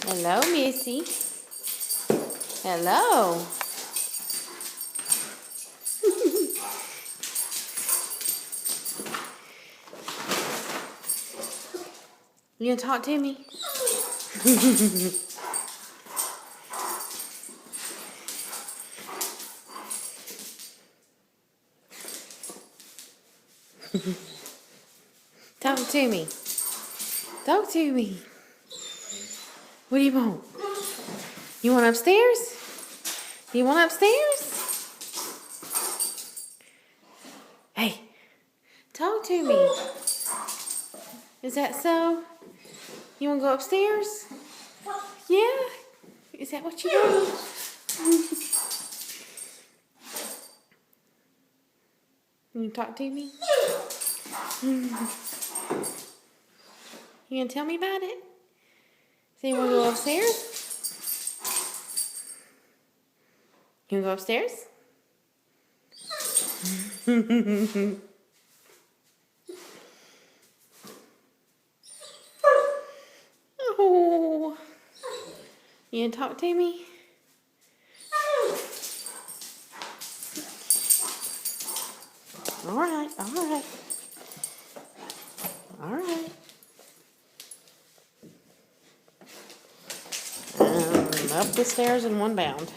Hello, Missy. Hello. You gonna talk to me? Talk to me. Talk to me. What do you want? You want upstairs? Do you want upstairs? Hey, talk to me. Is that so? You want to go upstairs? Yeah? Is that what you want? You talk to me? You gonna tell me about it? So you wanna go upstairs? You wanna go upstairs? Oh, you gonna talk to me? All right, all right. All right. Up the stairs in one bound.